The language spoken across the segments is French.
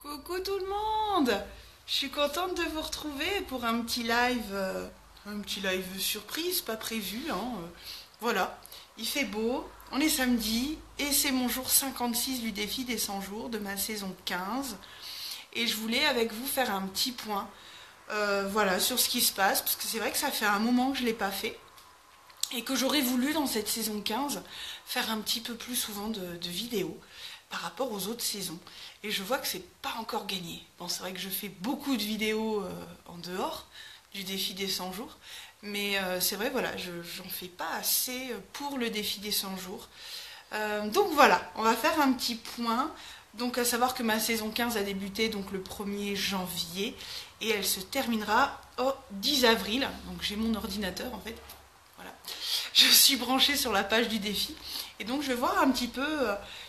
Coucou tout le monde! Je suis contente de vous retrouver pour un petit live surprise, pas prévu, hein. Voilà, il fait beau, on est samedi et c'est mon jour 56 du défi des 100 jours de ma saison 15. Et je voulais avec vous faire un petit point voilà, sur ce qui se passe, parce que c'est vrai que ça fait un moment que je ne l'ai pas fait et que j'aurais voulu dans cette saison 15 faire un petit peu plus souvent de vidéos par rapport aux autres saisons. Et je vois que c'est pas encore gagné. Bon, c'est vrai que je fais beaucoup de vidéos en dehors du défi des 100 jours, mais c'est vrai, voilà, j'en fais pas assez pour le défi des 100 jours. Donc voilà, on va faire un petit point. Donc à savoir que ma saison 15 a débuté donc le 1er janvier et elle se terminera au 10 avril. Donc j'ai mon ordinateur en fait. Voilà. Je suis branchée sur la page du défi et donc je vais voir un petit peu,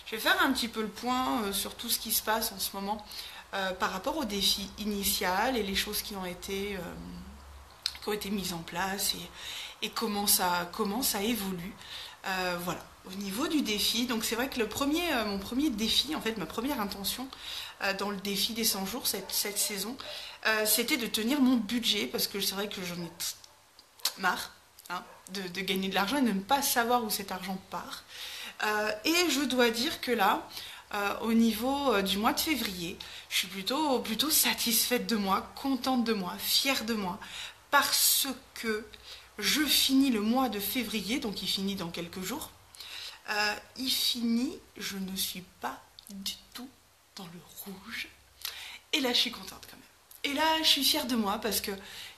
je vais faire un petit peu le point sur tout ce qui se passe en ce moment par rapport au défi initial et les choses qui ont été mises en place et comment ça évolue. Voilà. Au niveau du défi, donc c'est vrai que mon premier défi, en fait ma première intention dans le défi des 100 jours cette saison, c'était de tenir mon budget parce que c'est vrai que j'en ai marre, hein, de gagner de l'argent et de ne pas savoir où cet argent part. Et je dois dire que là, au niveau du mois de février, je suis plutôt satisfaite de moi, contente de moi, fière de moi, parce que je finis le mois de février, donc il finit dans quelques jours. Il finit, je ne suis pas du tout dans le rouge. Et là, je suis contente quand même. Et là, je suis fière de moi parce que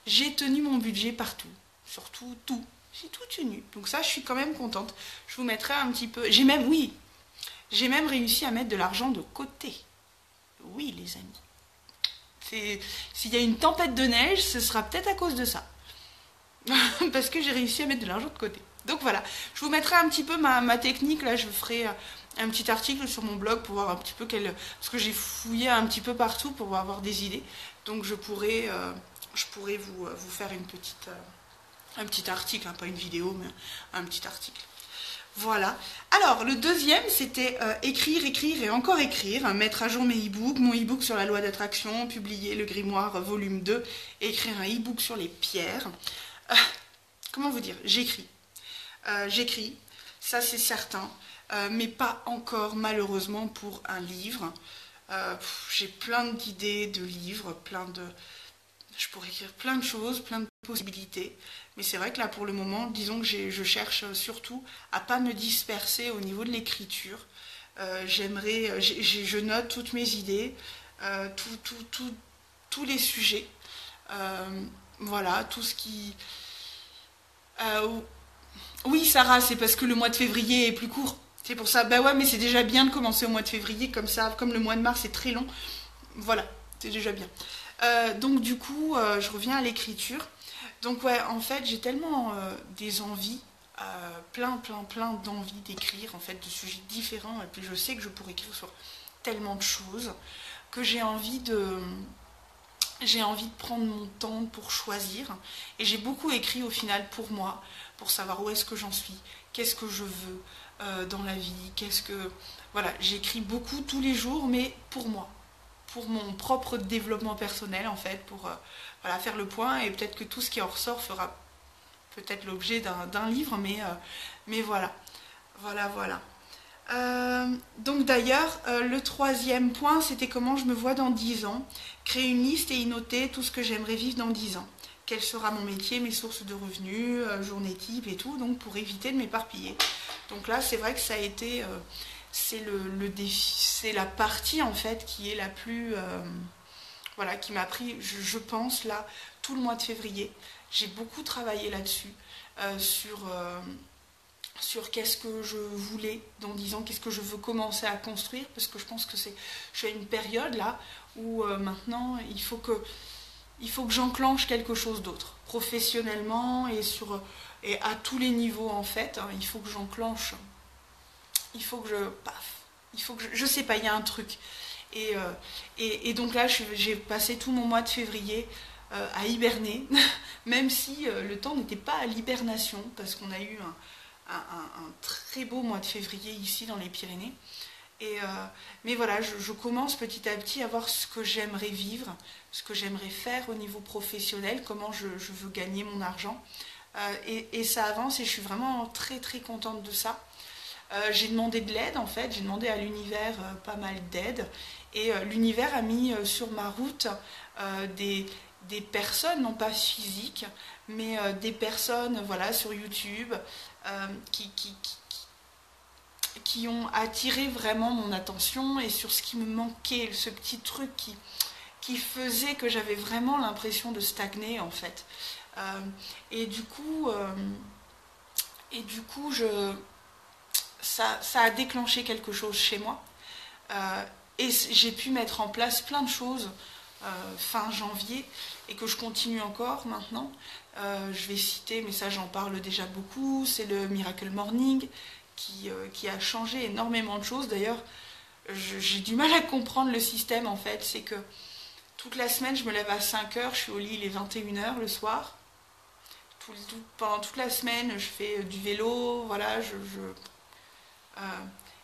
j'ai tenu mon budget partout. Surtout tout. J'ai tout tenu. Donc ça, je suis quand même contente. Je vous mettrai un petit peu... J'ai même réussi à mettre de l'argent de côté. Oui, les amis. S'il y a une tempête de neige, ce sera peut-être à cause de ça. Parce que j'ai réussi à mettre de l'argent de côté. Donc voilà, je vous mettrai un petit peu ma technique. Là, je ferai un petit article sur mon blog pour voir un petit peu parce que j'ai fouillé un petit peu partout pour avoir des idées. Donc je pourrais vous faire un petit article, hein, pas une vidéo, mais un petit article. Voilà. Alors, le deuxième, c'était écrire et encore écrire, hein, mettre à jour mes e-books, mon e-book sur la loi d'attraction, publier le grimoire volume 2, écrire un e-book sur les pierres. Comment vous dire, j'écris, ça c'est certain, mais pas encore malheureusement pour un livre. J'ai plein d'idées de livres, je pourrais écrire plein de choses, plein de possibilités, mais c'est vrai que là pour le moment, disons que je cherche surtout à pas me disperser au niveau de l'écriture. Je note toutes mes idées, tous les sujets, voilà, tout ce qui... oui, Sarah, c'est parce que le mois de février est plus court. C'est pour ça. Bah ouais, mais c'est déjà bien de commencer au mois de février, comme ça, comme le mois de mars est très long. Voilà, c'est déjà bien. Donc du coup, je reviens à l'écriture. Donc ouais, en fait, j'ai tellement des envies, plein d'envies d'écrire, en fait, de sujets différents. Et puis je sais que je pourrais écrire sur tellement de choses que j'ai envie de prendre mon temps pour choisir. Et j'ai beaucoup écrit au final pour moi, pour savoir où est-ce que j'en suis, qu'est-ce que je veux dans la vie, Voilà, j'écris beaucoup tous les jours, mais pour moi, pour mon propre développement personnel en fait, pour voilà, faire le point, et peut-être que tout ce qui en ressort fera peut-être l'objet d'un livre, mais voilà. Voilà. Donc d'ailleurs, le troisième point, c'était comment je me vois dans 10 ans. Créer une liste et y noter tout ce que j'aimerais vivre dans 10 ans. Quel sera mon métier, mes sources de revenus, journée type et tout, donc pour éviter de m'éparpiller. Donc là, c'est vrai que ça a été... c'est le défi, c'est la partie en fait qui est la plus... voilà, qui m'a pris, je pense, là, tout le mois de février. J'ai beaucoup travaillé là-dessus, sur qu'est-ce que je voulais dans 10 ans, qu'est-ce que je veux commencer à construire, parce que je pense que je suis à une période là où maintenant il faut que j'enclenche quelque chose d'autre, professionnellement et à tous les niveaux en fait, hein, il faut que j'enclenche, je sais pas, il y a un truc. Et donc là, j'ai passé tout mon mois de février à hiberner, même si le temps n'était pas à l'hibernation, parce qu'on a eu un très beau mois de février ici dans les Pyrénées. Mais voilà, je commence petit à petit à voir ce que j'aimerais vivre, ce que j'aimerais faire au niveau professionnel, comment je veux gagner mon argent. Et ça avance et je suis vraiment très très contente de ça. J'ai demandé de l'aide en fait, j'ai demandé à l'univers pas mal d'aide et l'univers a mis sur ma route des personnes, non pas physiques, mais des personnes voilà, sur YouTube qui ont attiré vraiment mon attention et sur ce qui me manquait, ce petit truc qui faisait que j'avais vraiment l'impression de stagner en fait. Euh, et du coup, ça a déclenché quelque chose chez moi. Et j'ai pu mettre en place plein de choses fin janvier et que je continue encore maintenant. Je vais citer, mais ça j'en parle déjà beaucoup, c'est le Miracle Morning qui a changé énormément de choses. D'ailleurs, j'ai du mal à comprendre le système en fait. C'est que toute la semaine, je me lève à 5h, je suis au lit, il est 21h le soir. Pendant toute la semaine, je fais du vélo, voilà,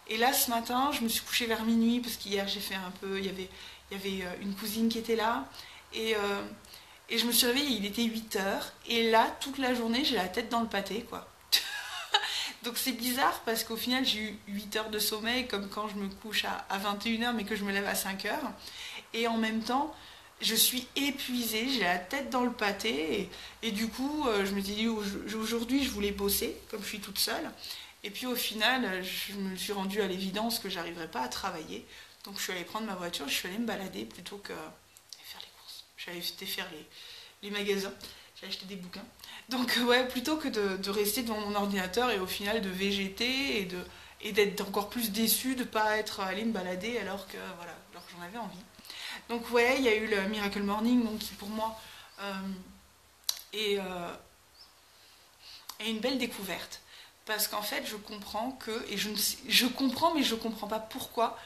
et là, ce matin, je me suis couchée vers minuit parce qu'hier, j'ai fait un peu. Il y avait une cousine qui était là. Et je me suis réveillée, il était 8h. Et là, toute la journée, j'ai la tête dans le pâté, quoi. Donc c'est bizarre parce qu'au final, j'ai eu 8 heures de sommeil, comme quand je me couche à 21h, mais que je me lève à 5h. Et en même temps, je suis épuisée, j'ai la tête dans le pâté. Et du coup, je me suis dit, aujourd'hui, je voulais bosser, comme je suis toute seule. Et puis au final, je me suis rendue à l'évidence que j'arriverais pas à travailler. Donc je suis allée prendre ma voiture, je suis allée me balader plutôt que faire les courses. Je suis allée faire les magasins, j'ai acheté des bouquins. Donc ouais, plutôt que de rester devant mon ordinateur et au final de végéter et d'être encore plus déçue de ne pas être allée me balader alors que j'en avais envie. Donc ouais, il y a eu le Miracle Morning donc, qui pour moi est une belle découverte. Parce qu'en fait, je comprends que, et je comprends, mais je ne comprends pas pourquoi,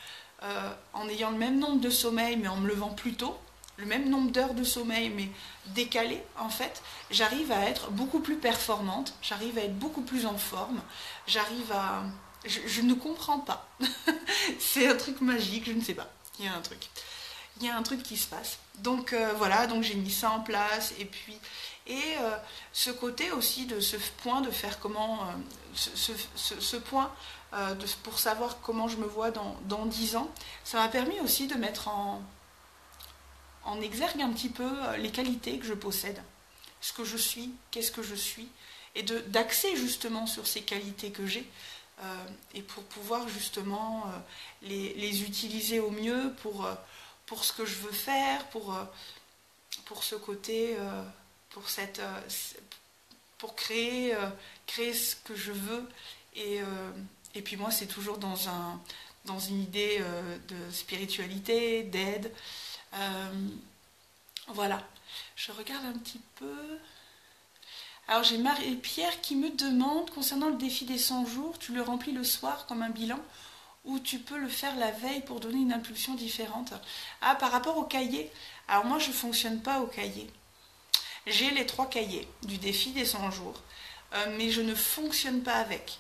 en ayant le même nombre de sommeil, mais en me levant plus tôt, le même nombre d'heures de sommeil, mais décalé, en fait, j'arrive à être beaucoup plus performante, j'arrive à être beaucoup plus en forme, j'arrive à... Je ne comprends pas. C'est un truc magique, je ne sais pas. Il y a un truc. Il y a un truc qui se passe. Donc voilà, donc j'ai mis ça en place, et puis... Et ce côté aussi de ce point de faire comment ce point pour savoir comment je me vois dans 10 ans, ça m'a permis aussi de mettre en exergue un petit peu les qualités que je possède, ce que je suis, qu'est-ce que je suis, et d'axer justement sur ces qualités que j'ai, et pour pouvoir justement les utiliser au mieux pour ce que je veux faire, pour ce côté... pour créer ce que je veux et puis moi c'est toujours dans une idée de spiritualité, d'aide. Voilà, je regarde un petit peu. Alors j'ai Marie-Pierre qui me demande concernant le défi des 100 jours, tu le remplis le soir comme un bilan ou tu peux le faire la veille pour donner une impulsion différente. Ah, par rapport au cahier, alors moi je ne fonctionne pas au cahier. J'ai les 3 cahiers du défi des 100 jours, mais je ne fonctionne pas avec.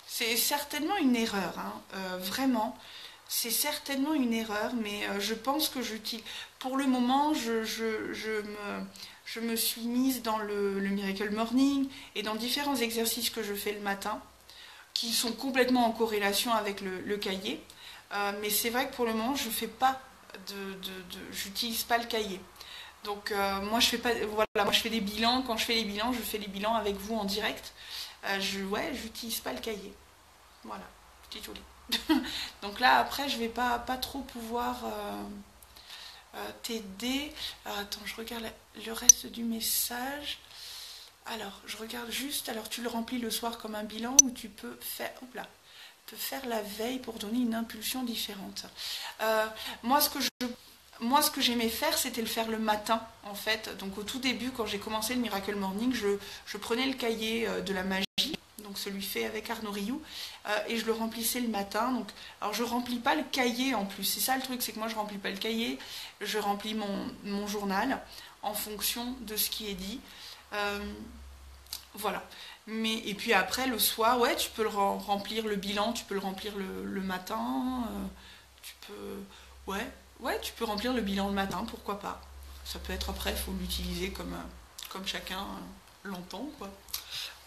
C'est certainement une erreur, hein, vraiment. C'est certainement une erreur, mais je pense que j'utilise... Pour le moment, je me suis mise dans le Miracle Morning et dans différents exercices que je fais le matin, qui sont complètement en corrélation avec le cahier. Mais c'est vrai que pour le moment, je fais pas j'utilise pas le cahier. Donc moi je fais des bilans. Quand je fais les bilans, je fais les bilans avec vous en direct. J'utilise pas le cahier. Voilà, petit joli. Donc là après je vais pas trop pouvoir t'aider. Alors attends, je regarde le reste du message. Alors je regarde juste. Alors tu le remplis le soir comme un bilan ou tu peux faire la veille pour donner une impulsion différente. Moi ce que j'aimais faire, c'était le faire le matin, en fait. Donc au tout début, quand j'ai commencé le Miracle Morning, je prenais le cahier de la magie, donc celui fait avec Arnaud Rioux, et je le remplissais le matin. Donc, alors je ne remplis pas le cahier en plus, c'est ça le truc, c'est que moi je ne remplis pas le cahier, je remplis mon journal en fonction de ce qui est dit. Voilà. Et puis après, le soir, ouais, tu peux remplir le bilan, tu peux le remplir le matin. Tu peux. Ouais, tu peux remplir le bilan le matin, pourquoi pas. Ça peut être après, il faut l'utiliser comme chacun l'entend, quoi.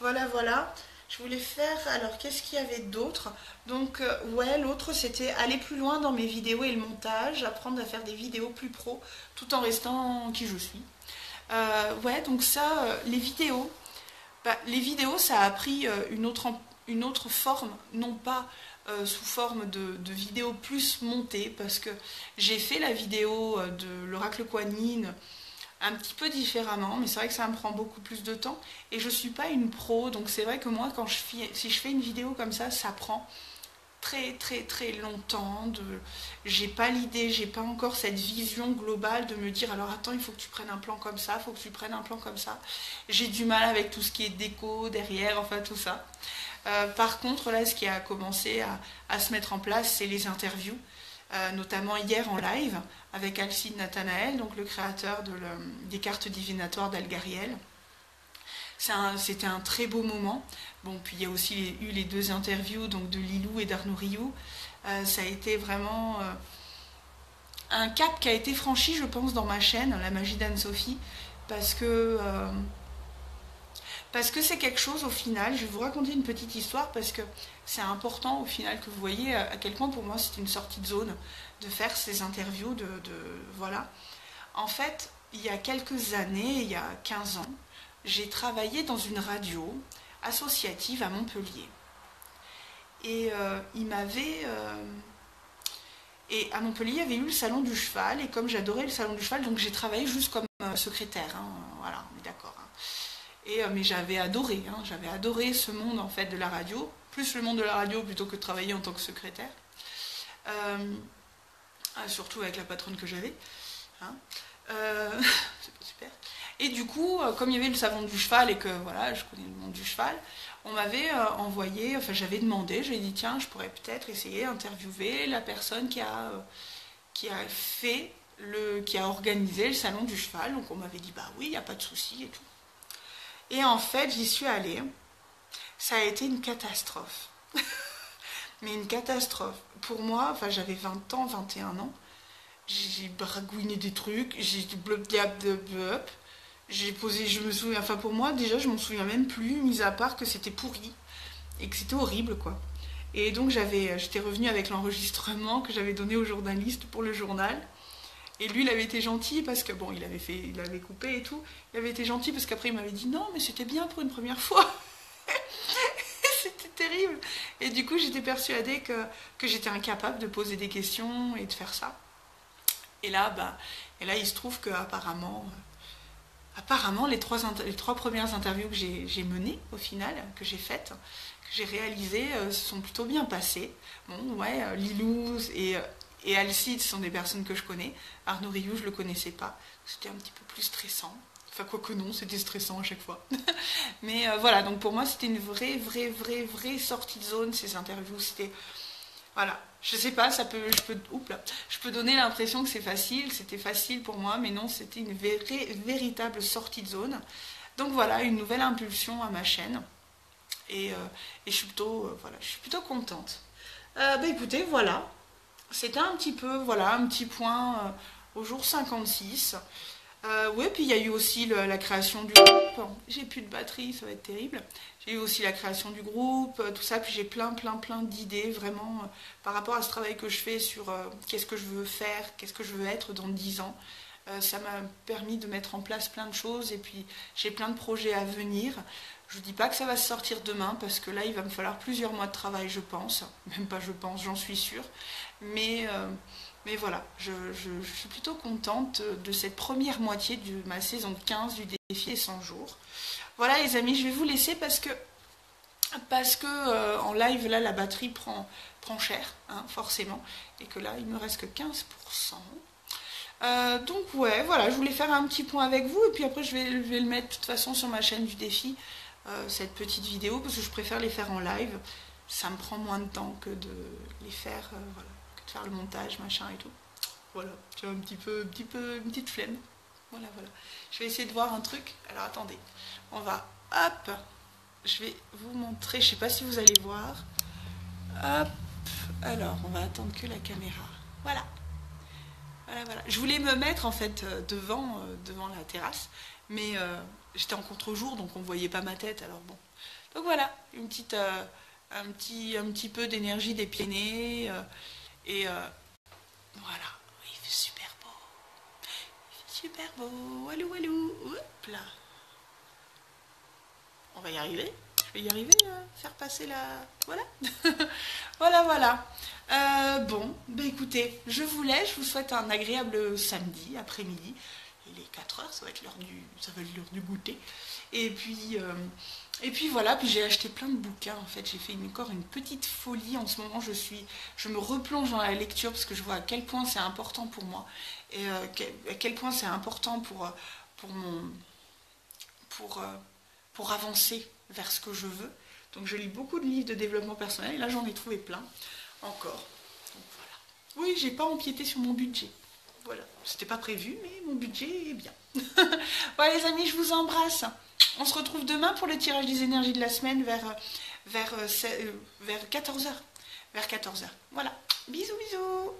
Voilà, voilà. Je voulais faire. Alors, qu'est-ce qu'il y avait d'autre? Donc, ouais, l'autre, c'était aller plus loin dans mes vidéos et le montage, apprendre à faire des vidéos plus pro, tout en restant qui je suis. Ouais, donc ça, les vidéos, ça a pris une autre forme, non pas sous forme de vidéos plus montées, parce que j'ai fait la vidéo de l'oracle Kuan-Yin un petit peu différemment, mais c'est vrai que ça me prend beaucoup plus de temps, et je suis pas une pro, donc c'est vrai que moi, si je fais une vidéo comme ça prend très très très longtemps, j'ai pas l'idée, j'ai pas encore cette vision globale de me dire alors attends, il faut que tu prennes un plan comme ça, il faut que tu prennes un plan comme ça. J'ai du mal avec tout ce qui est déco derrière, enfin tout ça. Par contre, là, ce qui a commencé à se mettre en place, c'est les interviews, notamment hier en live avec Alcide Nathanaël, donc le créateur des cartes divinatoires d'Algariel. C'était un très beau moment. Bon, puis il y a aussi eu les deux interviews donc de Lilou et d'Arnaud Rioux. Ça a été vraiment un cap qui a été franchi, je pense, dans ma chaîne, La Magie d'Anne-Sophie, parce que c'est quelque chose au final. Je vais vous raconter une petite histoire parce que c'est important au final que vous voyez à quel point pour moi c'est une sortie de zone de faire ces interviews voilà. En fait, il y a quelques années, il y a 15 ans, j'ai travaillé dans une radio associative à Montpellier. Et et à Montpellier, il y avait eu le salon du cheval, et comme j'adorais le salon du cheval, donc j'ai travaillé juste comme secrétaire, hein, voilà, on est d'accord. Hein. Mais j'avais adoré ce monde en fait de la radio, plus le monde de la radio plutôt que de travailler en tant que secrétaire. Surtout avec la patronne que j'avais. Hein. C'est super. Et du coup, comme il y avait le salon du cheval et que voilà, je connais le monde du cheval, on m'avait envoyé, enfin j'avais demandé, j'ai dit tiens, je pourrais peut-être essayer d'interviewer la personne qui a organisé le salon du cheval. Donc on m'avait dit bah oui, il n'y a pas de souci et tout. Et en fait, j'y suis allée. Ça a été une catastrophe. Mais une catastrophe. Pour moi, enfin j'avais 20 ans, 21 ans. J'ai baragouiné des trucs, j'ai blop diap de blop. J'ai posé, je me souviens, enfin pour moi déjà je m'en souviens même plus, mis à part que c'était pourri et que c'était horrible quoi. Et donc j'étais revenue avec l'enregistrement que j'avais donné au journaliste pour le journal. Et lui il avait été gentil parce que bon il avait coupé et tout. Il avait été gentil parce qu'après il m'avait dit non mais c'était bien pour une première fois. C'était terrible. Et du coup j'étais persuadée que j'étais incapable de poser des questions et de faire ça. Et là il se trouve qu'apparemment les trois premières interviews que j'ai menées au final, que j'ai faites, que j'ai réalisées, se sont plutôt bien passées. Bon, ouais, Lilou et Alcide sont des personnes que je connais. Arnaud Rioux, je le connaissais pas. C'était un petit peu plus stressant. Enfin, quoique non, c'était stressant à chaque fois. Mais voilà, donc pour moi, c'était une vraie sortie de zone, ces interviews. C'était. Voilà, je sais pas, je peux donner l'impression que c'est facile, c'était facile pour moi, mais non, c'était une véritable sortie de zone. Donc voilà, une nouvelle impulsion à ma chaîne, et je suis plutôt contente. Bah écoutez, voilà, c'était un petit peu, voilà, un petit point au jour 56. Ouais, puis il y a eu aussi la création du groupe. J'ai plus de batterie, ça va être terrible. J'ai eu aussi la création du groupe, tout ça. Puis j'ai plein d'idées vraiment par rapport à ce travail que je fais sur qu'est-ce que je veux faire, qu'est-ce que je veux être dans 10 ans. Ça m'a permis de mettre en place plein de choses et puis j'ai plein de projets à venir. Je ne dis pas que ça va se sortir demain parce que là il va me falloir plusieurs mois de travail je pense. Même pas je pense, j'en suis sûre. Mais voilà, je suis plutôt contente de cette première moitié de ma saison 15 du défi des 100 jours. Voilà les amis, je vais vous laisser parce que en live là la batterie prend cher, hein, forcément, et que là il me reste que 15%. Donc ouais, voilà, je voulais faire un petit point avec vous et puis après je vais le mettre de toute façon sur ma chaîne du défi, cette petite vidéo, parce que je préfère les faire en live. Ça me prend moins de temps que de les faire, voilà, que de faire le montage, machin et tout. Voilà, tu vois, une petite flemme. Voilà. Je vais essayer de voir un truc. Alors attendez, on va, hop, je vais vous montrer, je sais pas si vous allez voir. Hop, alors on va attendre que la caméra. Voilà. Voilà, voilà. Je voulais me mettre en fait devant la terrasse, mais j'étais en contre-jour donc on voyait pas ma tête. Alors bon. Donc voilà, un petit peu d'énergie des pieds nez et voilà. Il fait super beau. Il fait super beau. Walou walou. Hop là. On va y arriver. Je vais y arriver à faire passer la. Voilà. Voilà, voilà. Bon, bah écoutez, je vous laisse. Je vous souhaite un agréable samedi après-midi. Il est 4 heures, ça va être l'heure du goûter. Et puis voilà, puis j'ai acheté plein de bouquins en fait. J'ai fait encore une petite folie en ce moment. Je me replonge dans la lecture parce que je vois à quel point c'est important pour moi et à quel point c'est important pour mon, pour, pour avancer vers ce que je veux. Donc je lis beaucoup de livres de développement personnel et là j'en ai trouvé plein encore. Donc voilà. Oui, j'ai pas empiété sur mon budget. Voilà, c'était pas prévu, mais mon budget est bien. Voilà les amis, je vous embrasse. On se retrouve demain pour le tirage des énergies de la semaine vers 14 heures. Vers 14 heures. Voilà. Bisous, bisous.